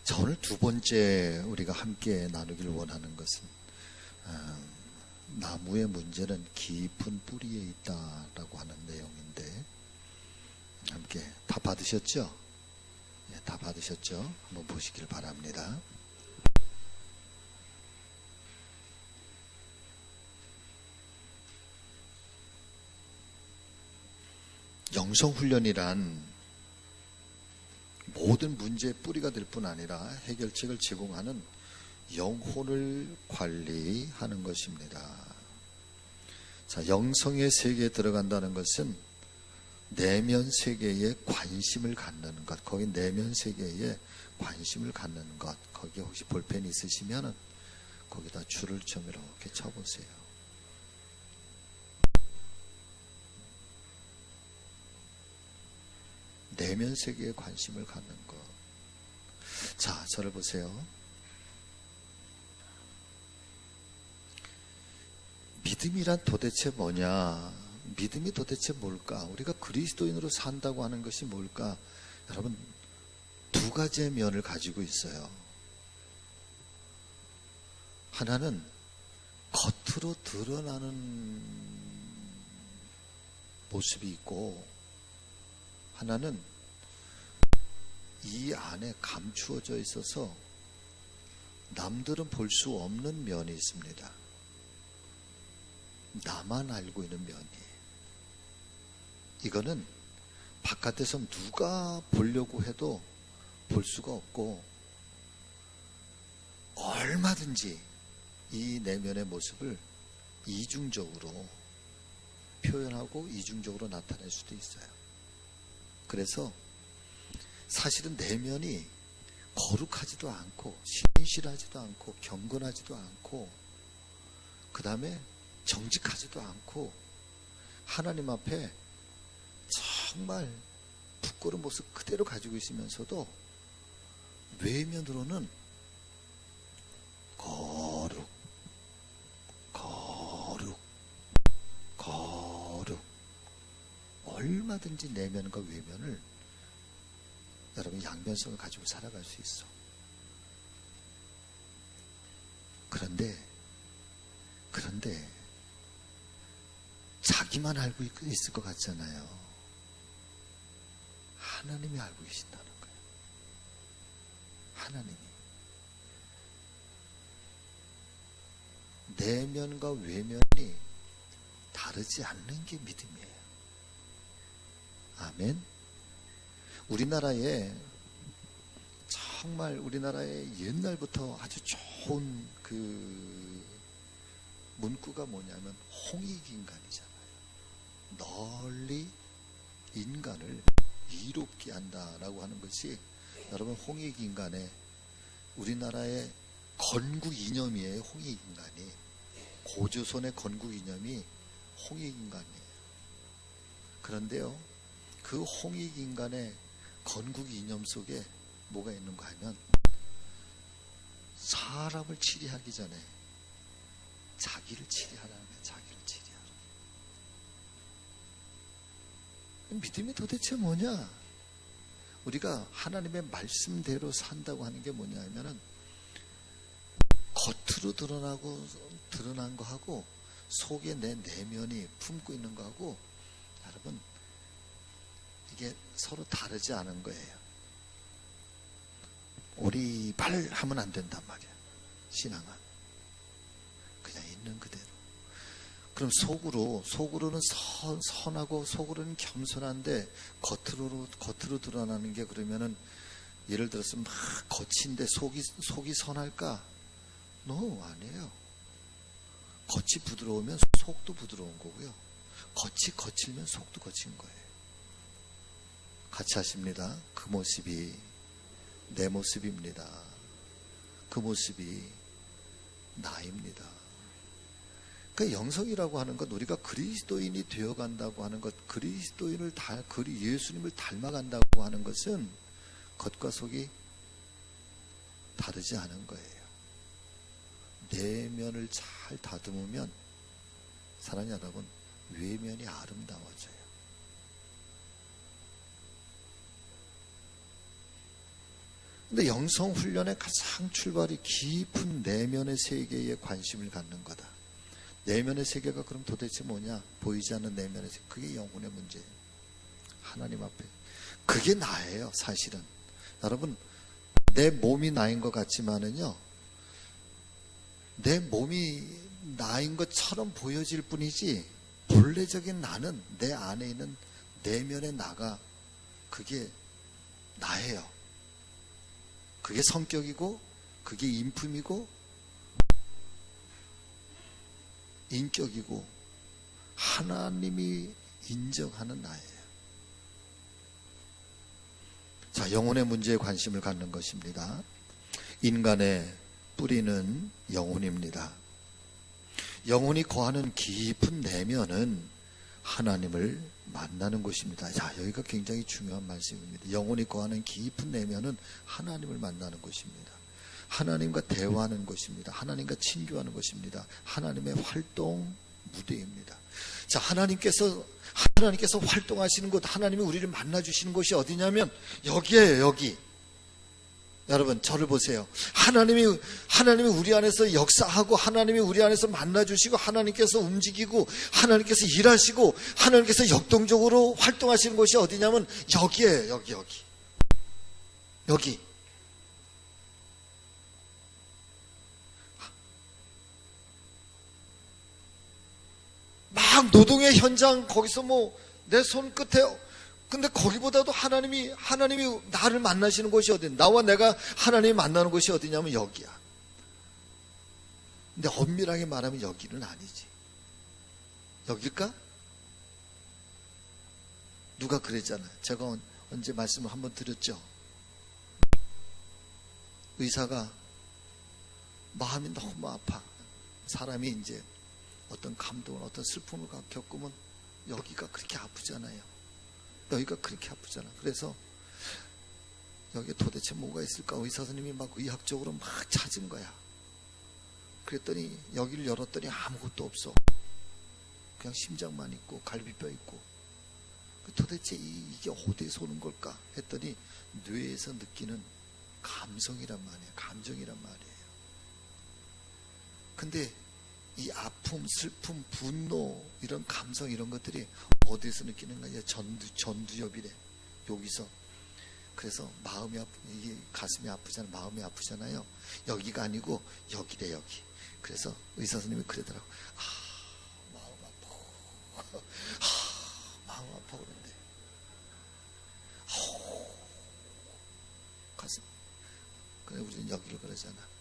자, 오늘 두 번째 우리가 함께 나누길 원하는 것은 나무의 문제는 깊은 뿌리에 있다라고 하는 내용인데, 함께 다 받으셨죠? 예, 다 받으셨죠? 한번 보시길 바랍니다. 영성훈련이란 모든 문제의 뿌리가 될 뿐 아니라 해결책을 제공하는 영혼을 관리하는 것입니다. 자, 영성의 세계에 들어간다는 것은 내면 세계에 관심을 갖는 것, 거기 내면 세계에 관심을 갖는 것, 거기에 혹시 볼펜 있으시면 거기다 줄을 좀 이렇게 쳐보세요. 내면 세계에 관심을 갖는 것. 자, 저를 보세요. 믿음이란 도대체 뭐냐? 믿음이 도대체 뭘까? 우리가 그리스도인으로 산다고 하는 것이 뭘까? 여러분, 두 가지의 면을 가지고 있어요. 하나는 겉으로 드러나는 모습이 있고, 하나는 이 안에 감추어져 있어서 남들은 볼 수 없는 면이 있습니다. 나만 알고 있는 면이에요. 이거는 바깥에서 누가 보려고 해도 볼 수가 없고, 얼마든지 이 내면의 모습을 이중적으로 표현하고 이중적으로 나타낼 수도 있어요. 그래서 사실은 내면이 거룩하지도 않고 신실하지도 않고 경건하지도 않고, 그 다음에 정직하지도 않고, 하나님 앞에 정말 부끄러운 모습 그대로 가지고 있으면서도 외면으로는 거룩, 거룩, 거룩, 얼마든지 내면과 외면을 여러분 양면성을 가지고 살아갈 수 있어. 그런데 자기만 알고 있을 것 같잖아요. 하나님이 알고 계신다는 거예요. 하나님이. 내면과 외면이 다르지 않는 게 믿음이에요. 아멘. 우리나라에 옛날부터 아주 좋은 그 문구가 뭐냐면 홍익인간이잖아요. 널리 인간을 이롭게 한다라고 하는 것이 여러분 홍익인간의 우리나라의 건국 이념이에요. 홍익인간이 고조선의 건국 이념이 홍익인간이에요. 그런데요, 그 홍익인간의 건국 이념 속에 뭐가 있는가 하면 사람을 치리하기 전에 자기를 치리하라는 거예요. 자기를 치리하라. 믿음이 도대체 뭐냐? 우리가 하나님의 말씀대로 산다고 하는 게 뭐냐 하면은 겉으로 드러난 거하고 속에 내 내면이 품고 있는 거하고 여러분 이게 서로 다르지 않은 거예요. 오리발 하면 안 된단 말이야. 신앙은 그냥 있는 그대로. 그럼 속으로는 선하고 속으로는 겸손한데 겉으로 드러나는 게, 그러면은 예를 들어서 막 겉인데 속이 선할까? No, 아니에요. 겉이 부드러우면 속도 부드러운 거고요. 겉이 거칠면 속도 거친 거예요. 같이 하십니다. 그 모습이 내 모습입니다. 그 모습이 나입니다. 그러니까 영성이라고 하는 것, 우리가 그리스도인이 되어간다고 하는 것, 예수님을 닮아간다고 하는 것은 겉과 속이 다르지 않은 거예요. 내면을 잘 다듬으면 사랑하는 여러분, 외면이 아름다워져요. 근데 영성 훈련의 가장 출발이 깊은 내면의 세계에 관심을 갖는 거다. 내면의 세계가 그럼 도대체 뭐냐? 보이지 않는 내면의 세계. 그게 영혼의 문제예요. 하나님 앞에. 그게 나예요, 사실은. 여러분, 내 몸이 나인 것 같지만은요, 내 몸이 나인 것처럼 보여질 뿐이지, 본래적인 나는 내 안에 있는 내면의 나가, 그게 나예요. 그게 성격이고, 그게 인품이고, 인격이고, 하나님이 인정하는 나예요. 자, 영혼의 문제에 관심을 갖는 것입니다. 인간의 뿌리는 영혼입니다. 영혼이 거하는 깊은 내면은 하나님을 만나는 곳입니다. 자, 여기가 굉장히 중요한 말씀입니다. 영혼이 거하는 깊은 내면은 하나님을 만나는 곳입니다. 하나님과 대화하는 곳입니다. 하나님과 친교하는 곳입니다. 하나님의 활동 무대입니다. 자, 하나님께서 활동하시는 곳, 하나님이 우리를 만나주시는 곳이 어디냐면 여기에요, 여기. 여러분, 저를 보세요. 하나님이 우리 안에서 역사하고, 하나님이 우리 안에서 만나주시고, 하나님께서 움직이고, 하나님께서 일하시고, 하나님께서 역동적으로 활동하시는 곳이 어디냐면 여기에요, 여기. 막 노동의 현장, 거기서 내 손끝에, 근데 거기보다도 하나님이 나를 만나시는 곳이 어디, 나와 내가 하나님이 만나는 곳이 어디냐면 여기야. 근데 엄밀하게 말하면 여기는 아니지. 여길까? 누가 그랬잖아요. 제가 언제 말씀을 한번 드렸죠. 의사가 마음이 너무 아파. 사람이 이제 어떤 감동을, 어떤 슬픔을 겪으면 여기가 그렇게 아프잖아요. 여기가 그렇게 아프잖아. 그래서 여기에 도대체 뭐가 있을까? 의사 선생님이 막 의학적으로 막 찾은 거야. 그랬더니 여기를 열었더니 아무것도 없어. 그냥 심장만 있고 갈비뼈 있고. 도대체 이게 어디에서 오는 걸까? 했더니 뇌에서 느끼는 감성이란 말이에요. 감정이란 말이에요. 근데 이 아픔, 슬픔, 분노, 이런 감성, 이런 것들이 어디서 느끼는 거냐? 전두엽이래. 여기서. 그래서 마음이 이게 가슴이 아프잖아요. 마음이 아프잖아요. 여기가 아니고 여기래, 여기. 그래서 의사 선생님이 그러더라고. 마음 아파. 마음 아파 그런데. 가슴. 그래, 우리는 여기를 그러잖아.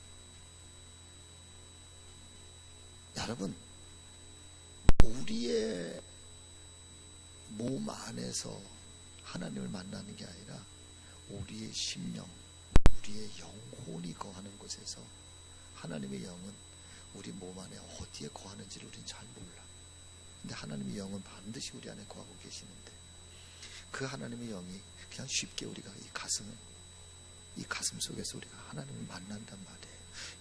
여러분, 우리의 몸 안에서 하나님을 만나는 게 아니라 우리의 심령, 우리의 영혼이 거하는 곳에서 하나님의 영은 우리 몸 안에 어디에 거하는지를 우리는 잘 몰라. 근데 하나님의 영은 반드시 우리 안에 거하고 계시는데, 그 하나님의 영이 그냥 쉽게 우리가 이 가슴 속에서 우리가 하나님을 만난단 말이에요.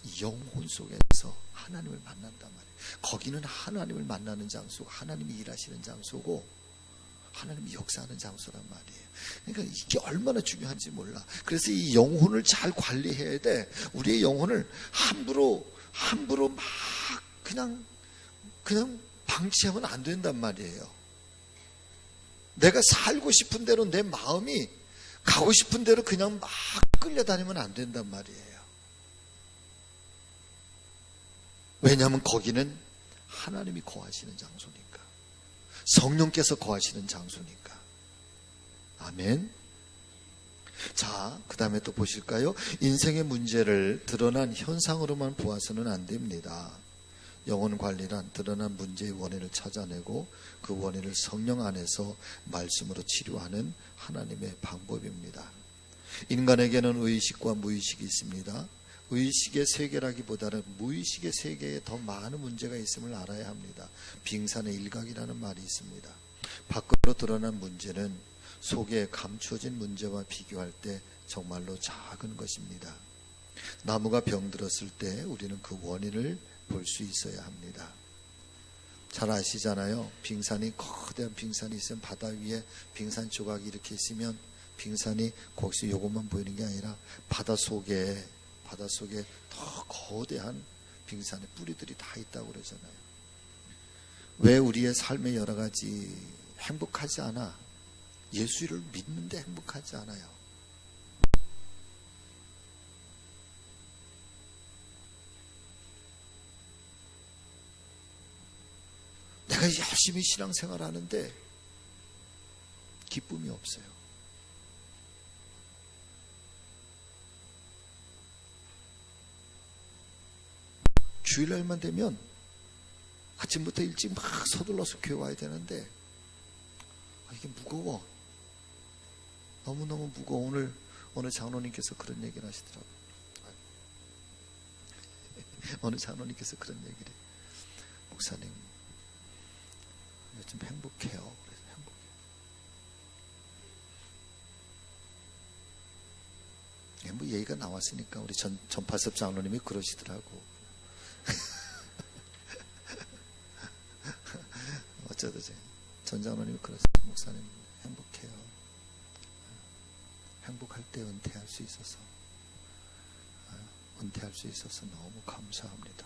이 영혼 속에서 하나님을 만난단 말이에요. 거기는 하나님을 만나는 장소고, 하나님이 일하시는 장소고, 하나님이 역사하는 장소란 말이에요. 그러니까 이게 얼마나 중요한지 몰라. 그래서 이 영혼을 잘 관리해야 돼. 우리의 영혼을 함부로 막 그냥 방치하면 안 된단 말이에요. 내가 살고 싶은 대로 내 마음이 가고 싶은 대로 그냥 막 끌려다니면 안 된단 말이에요. 왜냐하면 거기는 하나님이 거하시는 장소니까. 성령께서 거하시는 장소니까. 아멘. 자, 그 다음에 또 보실까요? 인생의 문제를 드러난 현상으로만 보아서는 안 됩니다. 영혼 관리란 드러난 문제의 원인을 찾아내고 그 원인을 성령 안에서 말씀으로 치료하는 하나님의 방법입니다. 인간에게는 의식과 무의식이 있습니다. 의식의 세계라기보다는 무의식의 세계에 더 많은 문제가 있음을 알아야 합니다. 빙산의 일각이라는 말이 있습니다. 밖으로 드러난 문제는 속에 감추어진 문제와 비교할 때 정말로 작은 것입니다. 나무가 병들었을 때 우리는 그 원인을 볼 수 있어야 합니다. 잘 아시잖아요. 빙산이, 거대한 빙산이 있으면, 바다 위에 빙산 조각이 이렇게 있으면 빙산이 거기서 요것만 보이는 게 아니라 바닷속에 더 거대한 빙산의 뿌리들이 다 있다고 그러잖아요. 왜 우리의 삶의 여러 가지 행복하지 않아? 예수를 믿는데 행복하지 않아요. 내가 열심히 신앙생활 하는데 기쁨이 없어요. 주일날만 되면 아침부터 일찍 막 서둘러서 교회 와야 되는데 이게 무거워. 너무너무 무거워. 오늘 장로님께서 그런 얘기를 하시더라고요. 어느 장로님께서 그런 얘기를 해요. 목사님, 요즘 행복해요. 그래서 행복해요. 뭐 얘기가 나왔으니까 우리 전파섭 장로님이 그러시더라고. 어쩌듯이 전 장로님이 그러세요. 목사님 행복해요. 행복할 때 은퇴할 수 있어서 너무 감사합니다.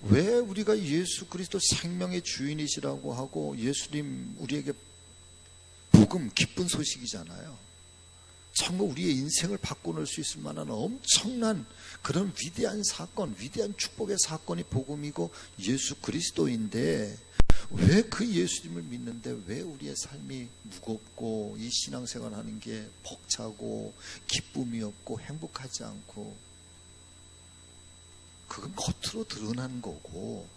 왜 우리가 예수 그리스도 생명의 주인이시라고 하고 예수님 우리에게 복음 기쁜 소식이잖아요. 정말 우리의 인생을 바꿔놓을 수 있을 만한 엄청난 그런 위대한 사건, 위대한 축복의 사건이 복음이고 예수 그리스도인데 왜 그 예수님을 믿는데 왜 우리의 삶이 무겁고 이 신앙생활 하는 게 벅차고 기쁨이 없고 행복하지 않고, 그건 겉으로 드러난 거고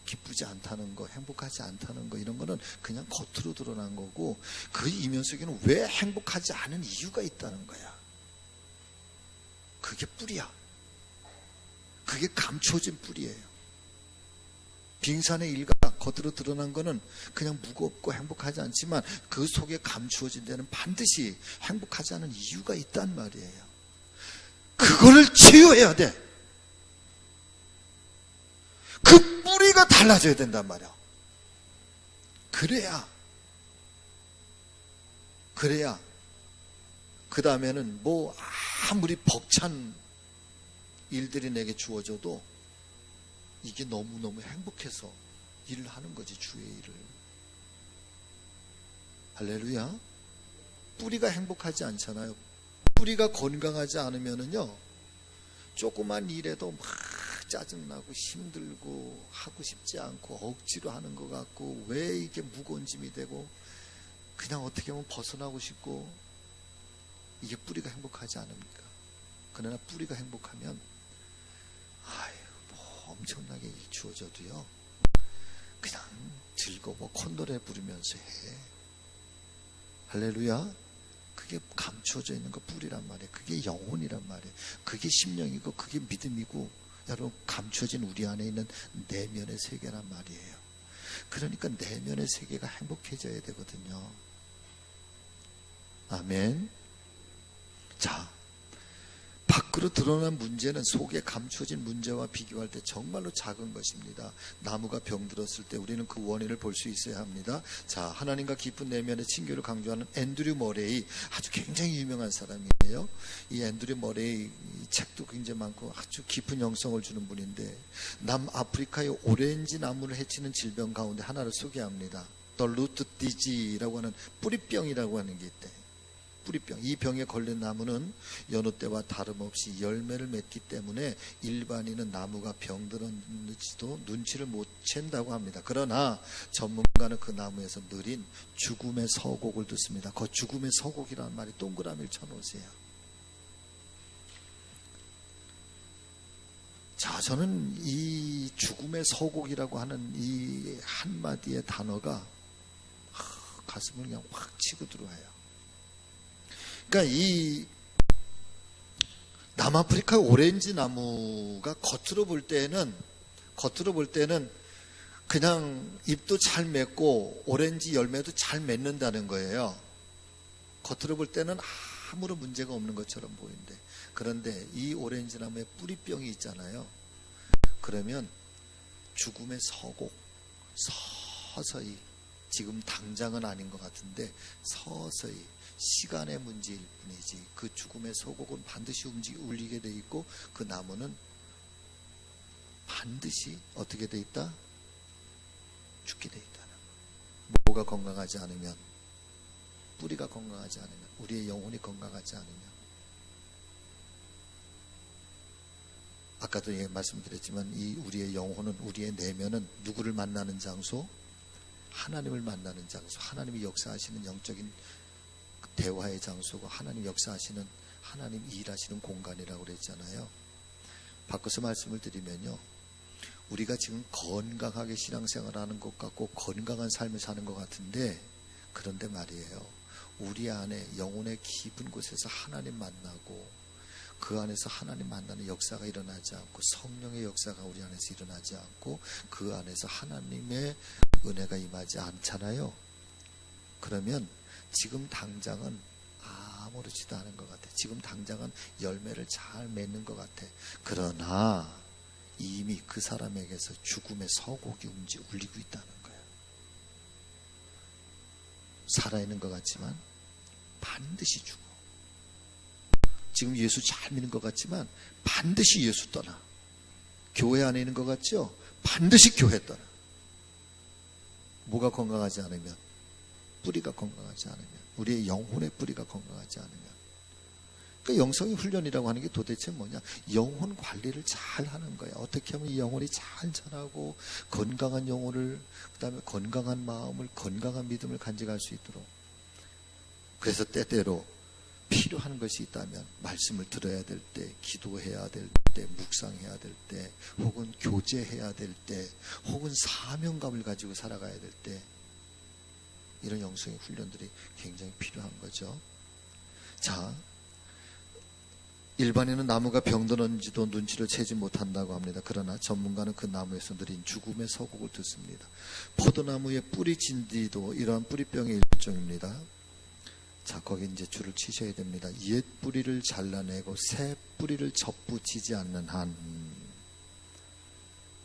기쁘지 않다는 거, 행복하지 않다는 거, 이런 거는 그냥 겉으로 드러난 거고 그 이면 속에는 왜 행복하지 않은 이유가 있다는 거야. 그게 뿌리야. 그게 감춰진 뿌리예요. 빙산의 일가 겉으로 드러난 거는 그냥 무겁고 행복하지 않지만 그 속에 감추어진 데는 반드시 행복하지 않은 이유가 있단 말이에요. 그거를 치유해야 돼. 그 뿌리가 달라져야 된단 말이야. 그래야 그 다음에는 뭐 아무리 벅찬 일들이 내게 주어져도 이게 너무너무 행복해서 일을 하는 거지, 주의 일을. 할렐루야. 뿌리가 행복하지 않잖아요. 뿌리가 건강하지 않으면은요, 조그만 일에도 막 짜증나고 힘들고 하고 싶지 않고 억지로 하는 것 같고 왜 이게 무거운 짐이 되고 그냥 어떻게 하면 벗어나고 싶고, 이게 뿌리가 행복하지 않습니까? 그러나 뿌리가 행복하면 뭐 엄청나게 주어져도요 그냥 즐거워 콧노래 부르면서 해. 할렐루야. 그게 감춰져 있는 거 뿌리란 말이에요. 그게 영혼이란 말이에요. 그게 심령이고 그게 믿음이고, 여러분 감춰진 우리 안에 있는 내면의 세계란 말이에요. 그러니까 내면의 세계가 행복해져야 되거든요. 아멘. 자, 밖으로 드러난 문제는 속에 감춰진 문제와 비교할 때 정말로 작은 것입니다. 나무가 병들었을 때 우리는 그 원인을 볼 수 있어야 합니다. 자, 하나님과 깊은 내면의 친교를 강조하는 앤드류 머레이, 아주 굉장히 유명한 사람이에요. 이 앤드류 머레이 책도 굉장히 많고 아주 깊은 영성을 주는 분인데, 남아프리카의 오렌지 나무를 해치는 질병 가운데 하나를 소개합니다. The root disease라고 하는 뿌리병이라고 하는 게 있대. 뿌리병. 이 병에 걸린 나무는 여느 때와 다름없이 열매를 맺기 때문에 일반인은 나무가 병들었는지도 눈치를 못 챈다고 합니다. 그러나 전문가는 그 나무에서 느린 죽음의 서곡을 듣습니다. 그 죽음의 서곡이라는 말이 동그라미를 쳐놓으세요. 자, 저는 이 죽음의 서곡이라고 하는 이 한마디의 단어가 가슴을 그냥 확 치고 들어와요. 그러니까 이 남아프리카 오렌지 나무가 겉으로 볼 때는 그냥 잎도 잘 맺고 오렌지 열매도 잘 맺는다는 거예요. 겉으로 볼 때는 아무런 문제가 없는 것처럼 보이는데, 그런데 이 오렌지 나무에 뿌리병이 있잖아요. 그러면 죽음의 서곡, 서서히, 지금 당장은 아닌 것 같은데 서서히 시간의 문제일 뿐이지 그 죽음의 서곡은 반드시 울리게 돼 있고 그 나무는 반드시 어떻게 돼 있다? 죽게 돼 있다는 거. 뭐가 건강하지 않으면, 뿌리가 건강하지 않으면, 우리의 영혼이 건강하지 않으면, 아까도 말씀드렸지만 이 우리의 영혼은, 우리의 내면은 누구를 만나는 장소? 하나님을 만나는 장소, 하나님이 역사하시는 영적인 대화의 장소고 하나님 역사하시는, 하나님 일하시는 공간이라고 그랬잖아요. 바꿔서 말씀을 드리면요, 우리가 지금 건강하게 신앙생활하는 것 같고 건강한 삶을 사는 것 같은데, 그런데 말이에요, 우리 안에 영혼의 깊은 곳에서 하나님 만나고 그 안에서 하나님 만나는 역사가 일어나지 않고 성령의 역사가 우리 안에서 일어나지 않고 그 안에서 하나님의 은혜가 임하지 않잖아요. 그러면 지금 당장은 아무렇지도 않은 것 같아. 지금 당장은 열매를 잘 맺는 것 같아. 그러나 이미 그 사람에게서 죽음의 서곡이 울리고 있다는 거예요. 살아있는 것 같지만 반드시 죽어. 지금 예수 잘 믿는 것 같지만 반드시 예수 떠나. 교회 안에 있는 것 같죠? 반드시 교회 떠나. 뭐가 건강하지 않으면, 뿌리가 건강하지 않으면, 우리의 영혼의 뿌리가 건강하지 않으면. 그러니까 영성의 훈련이라고 하는 게 도대체 뭐냐? 영혼 관리를 잘 하는 거야. 어떻게 하면 이 영혼이 잘 자라고 건강한 영혼을, 그 다음에 건강한 마음을, 건강한 믿음을 간직할 수 있도록. 그래서 때때로 필요한 것이 있다면 말씀을 들어야 될 때, 기도해야 될 때, 묵상해야 될 때, 혹은 교제해야 될 때, 혹은 사명감을 가지고 살아가야 될 때, 이런 영성의 훈련들이 굉장히 필요한 거죠. 자, 일반인은 나무가 병드는지도 눈치를 채지 못한다고 합니다. 그러나 전문가는 그 나무에서 느린 죽음의 서곡을 듣습니다. 포도나무의 뿌리 진디도 이러한 뿌리병의 일종입니다. 자, 거기 이제 줄을 치셔야 됩니다. 옛 뿌리를 잘라내고 새 뿌리를 접붙이지 않는 한,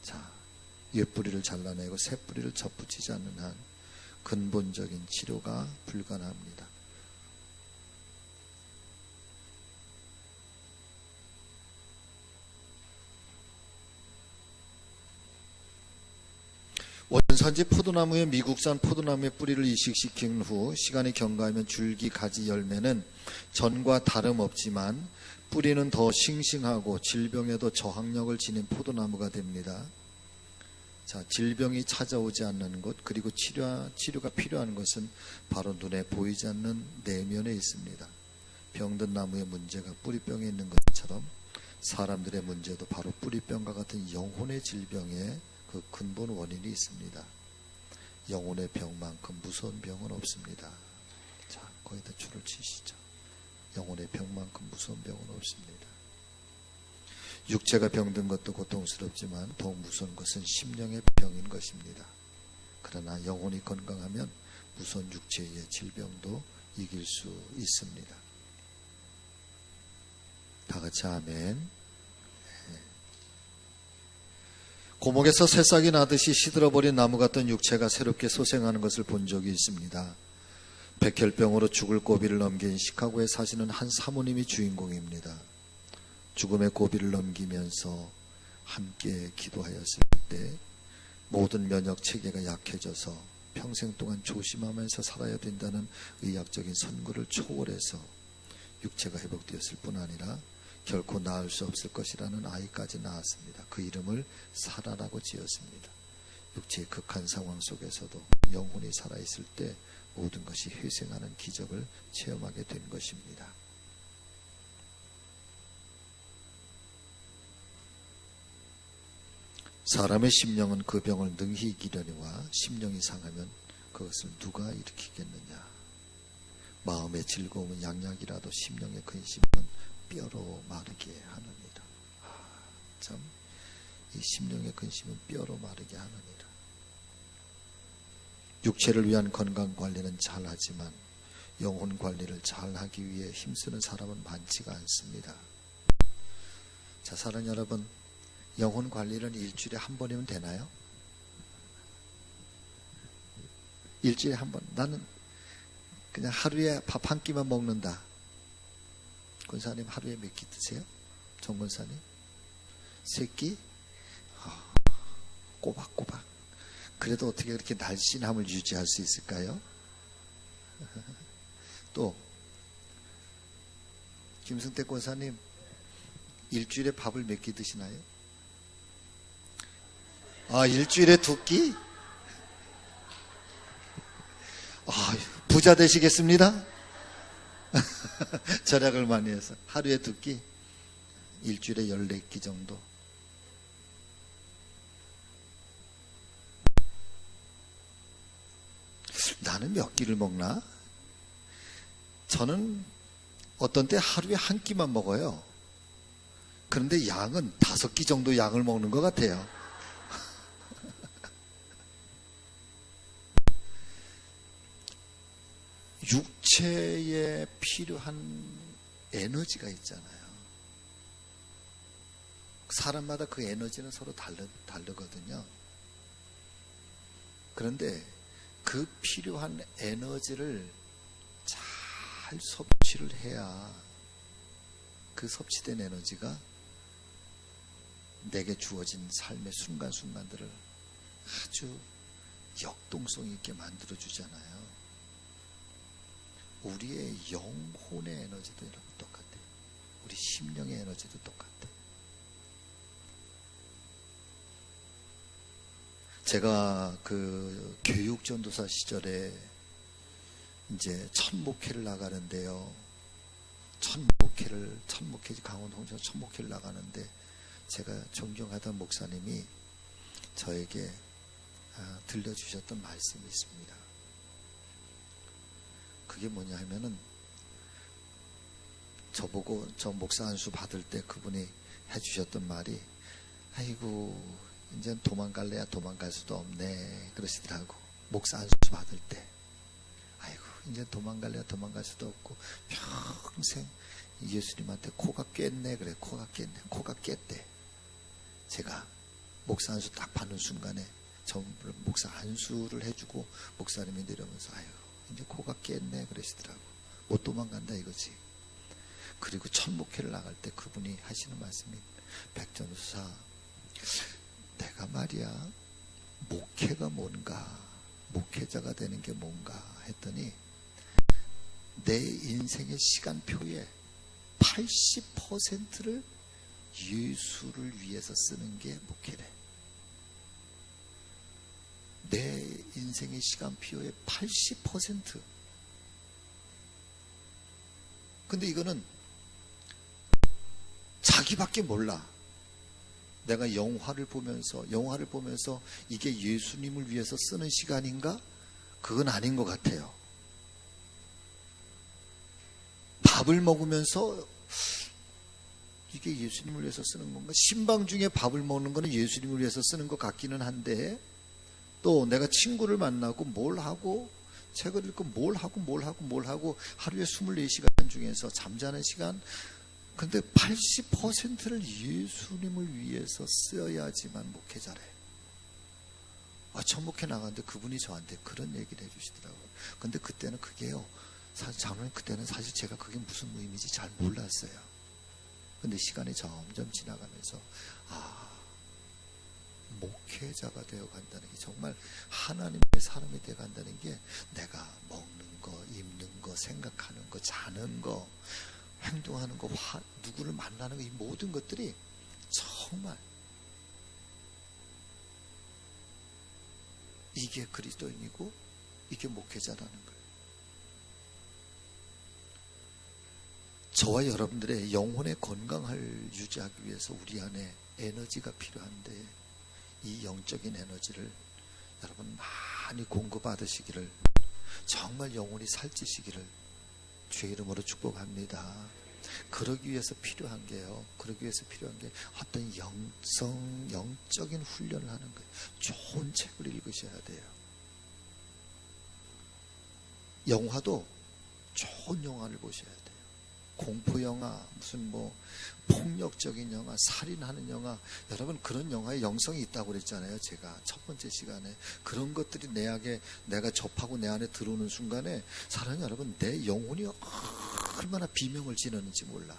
자, 옛 뿌리를 잘라내고 새 뿌리를 접붙이지 않는 한 근본적인 치료가 불가능합니다. 원산지 포도나무의 미국산 포도나무의 뿌리를 이식시킨 후 시간이 경과하면 줄기, 가지, 열매는 전과 다름없지만 뿌리는 더 싱싱하고 질병에도 저항력을 지닌 포도나무가 됩니다. 자, 질병이 찾아오지 않는 곳, 그리고 치료가 필요한 것은 바로 눈에 보이지 않는 내면에 있습니다. 병든 나무의 문제가 뿌리병에 있는 것처럼 사람들의 문제도 바로 뿌리병과 같은 영혼의 질병에 그 근본 원인이 있습니다. 영혼의 병만큼 무서운 병은 없습니다. 자, 거기다 줄을 치시죠. 영혼의 병만큼 무서운 병은 없습니다. 육체가 병든 것도 고통스럽지만 더욱 무서운 것은 심령의 병인 것입니다. 그러나 영혼이 건강하면 무서운 육체의 질병도 이길 수 있습니다. 다 같이 아멘. 고목에서 새싹이 나듯이 시들어버린 나무 같은 육체가 새롭게 소생하는 것을 본 적이 있습니다. 백혈병으로 죽을 고비를 넘긴 시카고에 사시는 한 사모님이 주인공입니다. 죽음의 고비를 넘기면서 함께 기도하였을 때 모든 면역 체계가 약해져서 평생 동안 조심하면서 살아야 된다는 의학적인 선고를 초월해서 육체가 회복되었을 뿐 아니라 결코 낳을 수 없을 것이라는 아이까지 낳았습니다. 그 이름을 사라라고 지었습니다. 육체의 극한 상황 속에서도 영혼이 살아있을 때 모든 것이 회생하는 기적을 체험하게 된 것입니다. 사람의 심령은 그 병을 능히 이기려니와 심령이 상하면 그것을 누가 일으키겠느냐. 마음의 즐거움은 양약이라도 심령의 근심은 뼈로 마르게 하느니라. 참, 이 심령의 근심은 뼈로 마르게 하느니라. 육체를 위한 건강 관리는 잘하지만 영혼 관리를 잘하기 위해 힘쓰는 사람은 많지가 않습니다. 자, 사랑하는 여러분, 영혼 관리는 일주일에 한 번이면 되나요? 일주일에 한 번. 나는 그냥 하루에 밥 한 끼만 먹는다. 권사님 하루에 몇 끼 드세요? 정 권사님? 3끼? 꼬박꼬박. 그래도 어떻게 그렇게 날씬함을 유지할 수 있을까요? 또 김승태 권사님 일주일에 밥을 몇 끼 드시나요? 일주일에 2끼? 부자 되시겠습니다? 절약을 많이 해서 하루에 2끼, 일주일에 14끼 정도. 나는 몇 끼를 먹나? 저는 어떤 때 하루에 한 끼만 먹어요. 그런데 양은 5끼 정도 양을 먹는 것 같아요. 육체에 필요한 에너지가 있잖아요. 사람마다 그 에너지는 서로 다르거든요. 그런데 그 필요한 에너지를 잘 섭취를 해야 그 섭취된 에너지가 내게 주어진 삶의 순간순간들을 아주 역동성 있게 만들어주잖아요. 우리의 영혼의 에너지도 여러분 똑같아요. 우리 심령의 에너지도 똑같아요. 제가 그 교육전도사 시절에 이제 첫 목회를 나가는데요. 첫 목회 강원 홍천 첫 목회를 나가는데 제가 존경하던 목사님이 저에게 들려주셨던 말씀이 있습니다. 그게 뭐냐 하면은 저보고 저 목사 안수 받을 때 그분이 해주셨던 말이 아이고 이제 도망갈래야 도망갈 수도 없네 그러시더라고. 목사 안수 받을 때 아이고 이제 도망갈래야 도망갈 수도 없고 평생 예수님한테 코가 깼네 그래. 코가 깼대. 제가 목사 안수 딱 받는 순간에 저 목사 안수를 해주고 목사님이 내려오면서 아유 이제 코가 깼네 그러시더라고. 못 도망간다 이거지. 그리고 첫 목회를 나갈 때 그분이 하시는 말씀이 백전우사 내가 말이야 목회가 뭔가 목회자가 되는 게 뭔가 했더니 내 인생의 시간표의 80%를 예수를 위해서 쓰는 게 목회래. 내 인생의 시간표의 80%. 근데 이거는 자기밖에 몰라. 내가 영화를 보면서 이게 예수님을 위해서 쓰는 시간인가? 그건 아닌 것 같아요. 밥을 먹으면서 이게 예수님을 위해서 쓰는 건가? 신방 중에 밥을 먹는 거는 예수님을 위해서 쓰는 것 같기는 한데 또 내가 친구를 만나고 뭘 하고 책을 읽고 뭘 하고 하루에 24시간 중에서 잠자는 시간 근데 80%를 예수님을 위해서 써야지만 목회자래. 첫 목회 나갔는데 그분이 저한테 그런 얘기를 해주시더라고요. 근데 그때는 그게요. 사실 장로님 그때는 사실 제가 그게 무슨 의미인지 잘 몰랐어요. 근데 시간이 점점 지나가면서 목회자가 되어 간다는 게 정말 하나님의 사람이 되어 간다는 게 내가 먹는 거, 입는 거, 생각하는 거, 자는 거, 행동하는 거, 누구를 만나는 거, 이 모든 것들이 정말 이게 그리스도인이고 이게 목회자라는 거예요. 저와 여러분들의 영혼의 건강을 유지하기 위해서 우리 안에 에너지가 필요한데 이 영적인 에너지를 여러분 많이 공급받으시기를 정말 영혼이 살찌시기를 주의 이름으로 축복합니다. 그러기 위해서 필요한 게 어떤 영적인 훈련을 하는 거예요. 좋은 책을 읽으셔야 돼요. 영화도 좋은 영화를 보셔야 돼요. 공포 영화, 무슨 뭐 폭력적인 영화, 살인하는 영화, 여러분 그런 영화에 영성이 있다고 그랬잖아요. 제가 첫 번째 시간에 그런 것들이 내 안에 내가 접하고 내 안에 들어오는 순간에 사랑하는 여러분, 내 영혼이 얼마나 비명을 지르는지 몰라.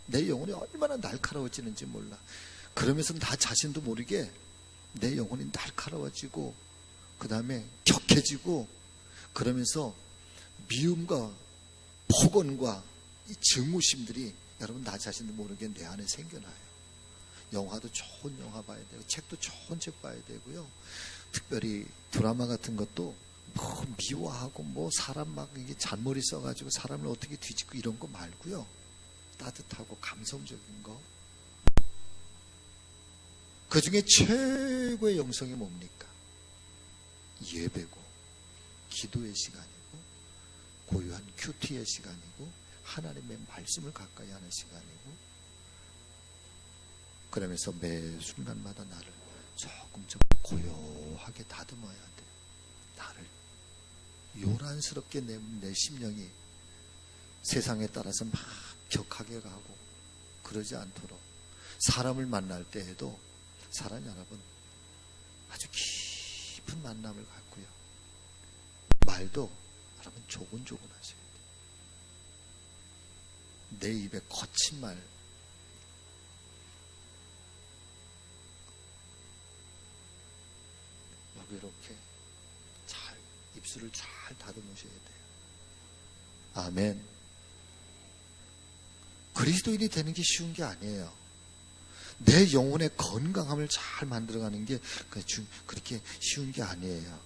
내 영혼이 얼마나 날카로워지는지 몰라. 그러면서 나 자신도 모르게 내 영혼이 날카로워지고 그 다음에 격해지고, 그러면서 미움과 폭언과 이 증오심들이 여러분 나 자신도 모르게 내 안에 생겨나요. 영화도 좋은 영화 봐야 되고 책도 좋은 책 봐야 되고요. 특별히 드라마 같은 것도 뭐 미워하고 뭐 사람 막 이게 잔머리 써가지고 사람을 어떻게 뒤집고 이런 거 말고요. 따뜻하고 감성적인 거. 그 중에 최고의 영성이 뭡니까? 예배고 기도의 시간이고 고요한 큐티의 시간이고 하나님의 말씀을 가까이 하는 시간이고, 그러면서 매 순간마다 나를 조금 고요하게 다듬어야 돼. 나를 요란스럽게 내 심령이 세상에 따라서 막 격하게 가고 그러지 않도록 사람을 만날 때에도 사랑 여러분 아주 깊은 만남을 갖고요. 말도 여러분 조곤조곤 하셔야 돼요. 내 입에 거친 말, 여기 이렇게 잘 입술을 잘 다듬으셔야 돼요. 아멘. 그리스도인이 되는 게 쉬운 게 아니에요. 내 영혼의 건강함을 잘 만들어가는 게 그렇게 쉬운 게 아니에요.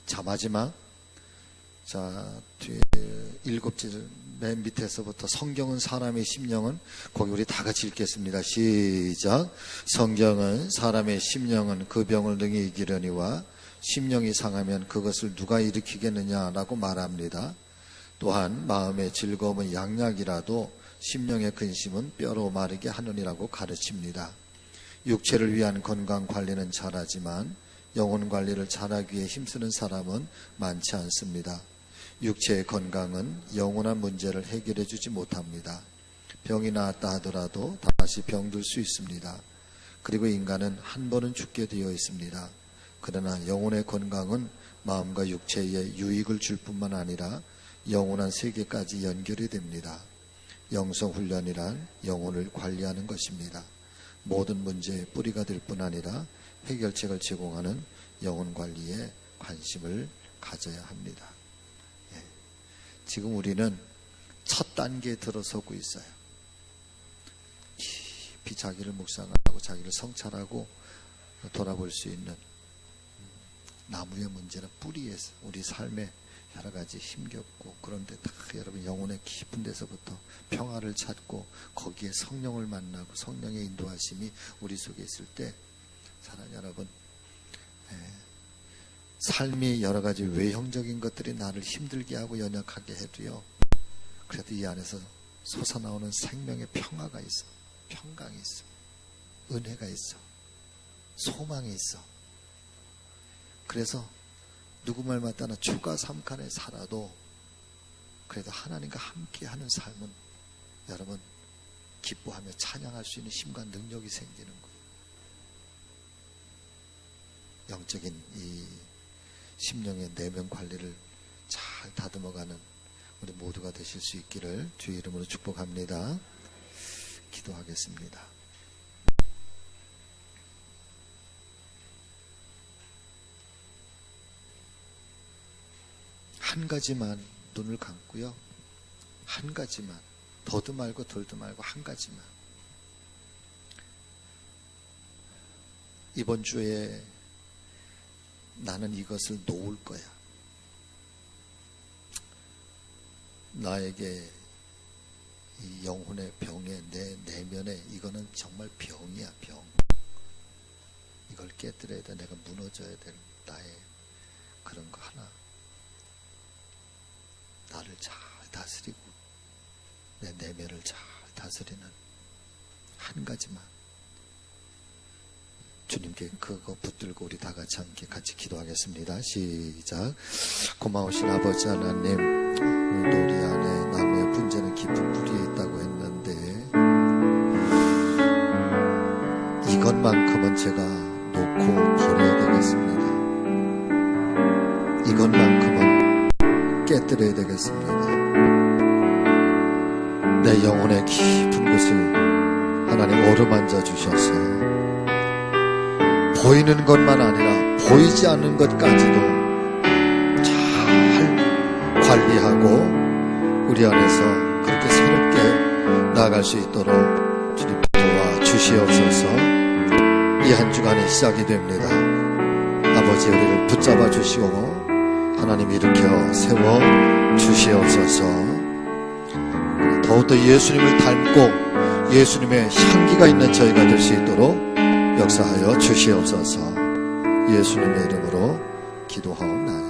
자, 마지막. 자, 뒤에 7절 맨 밑에서부터 성경은 사람의 심령은, 거기 우리 다 같이 읽겠습니다. 시작. 성경은 사람의 심령은 그 병을 능히 이기려니와 심령이 상하면 그것을 누가 일으키겠느냐라고 말합니다. 또한 마음의 즐거움은 양약이라도 심령의 근심은 뼈로 마르게 하느니라고 가르칩니다. 육체를 위한 건강 관리는 잘하지만 영혼 관리를 잘하기 위해 힘쓰는 사람은 많지 않습니다. 육체의 건강은 영원한 문제를 해결해 주지 못합니다. 병이 나았다 하더라도 다시 병들 수 있습니다. 그리고 인간은 한 번은 죽게 되어 있습니다. 그러나 영혼의 건강은 마음과 육체에 유익을 줄 뿐만 아니라 영원한 세계까지 연결이 됩니다. 영성훈련이란 영혼을 관리하는 것입니다. 모든 문제의 뿌리가 될 뿐 아니라 해결책을 제공하는 영혼 관리에 관심을 가져야 합니다. 지금 우리는 첫 단계에 들어서고 있어요. 깊이 자기를 묵상하고 자기를 성찰하고 돌아볼 수 있는, 나무의 문제는 뿌리에서 우리 삶에 여러 가지 힘겹고, 그런데 다 여러분 영혼의 깊은 데서부터 평화를 찾고 거기에 성령을 만나고 성령의 인도하심이 우리 속에 있을 때, 사랑하는 여러분, 삶이 여러 가지 외형적인 것들이 나를 힘들게 하고 연약하게 해도요, 그래도 이 안에서 솟아나오는 생명의 평화가 있어, 평강이 있어, 은혜가 있어, 소망이 있어. 그래서 누구 말 맞다나 초가 삼간에 살아도 그래도 하나님과 함께하는 삶은 여러분 기뻐하며 찬양할 수 있는 힘과 능력이 생기는 거예요. 영적인 이 심령의 내면 관리를 잘 다듬어가는 우리 모두가 되실 수 있기를 주의 이름으로 축복합니다. 기도하겠습니다. 한 가지만 눈을 감고요. 한 가지만, 더도 말고 덜도 말고 한 가지만. 이번 주에 나는 이것을 놓을 거야. 나에게 이 영혼의 병에, 내 내면에 이거는 정말 병이야, 병. 이걸 깨뜨려야 돼. 내가 무너져야 될 나의 그런 거 하나. 나를 잘 다스리고 내 내면을 잘 다스리는 한 가지만, 주님께 그거 붙들고 우리 다 같이 함께 같이 기도하겠습니다. 시작. 고마우신 아버지 하나님, 우리 안에 나무의 분쟁을 기도하겠습니다. 내 영혼의 깊은 곳을 하나님 어루만져 주셔서 보이는 것만 아니라 보이지 않는 것까지도 잘 관리하고 우리 안에서 그렇게 새롭게 나아갈 수 있도록 주님 도와 주시옵소서. 이 한 주간의 시작이 됩니다. 아버지, 우리를 붙잡아 주시고 하나님 일으켜 세워 주시옵소서. 더욱더 예수님을 닮고 예수님의 향기가 있는 저희가 될 수 있도록 역사하여 주시옵소서. 예수님의 이름으로 기도하옵나이다.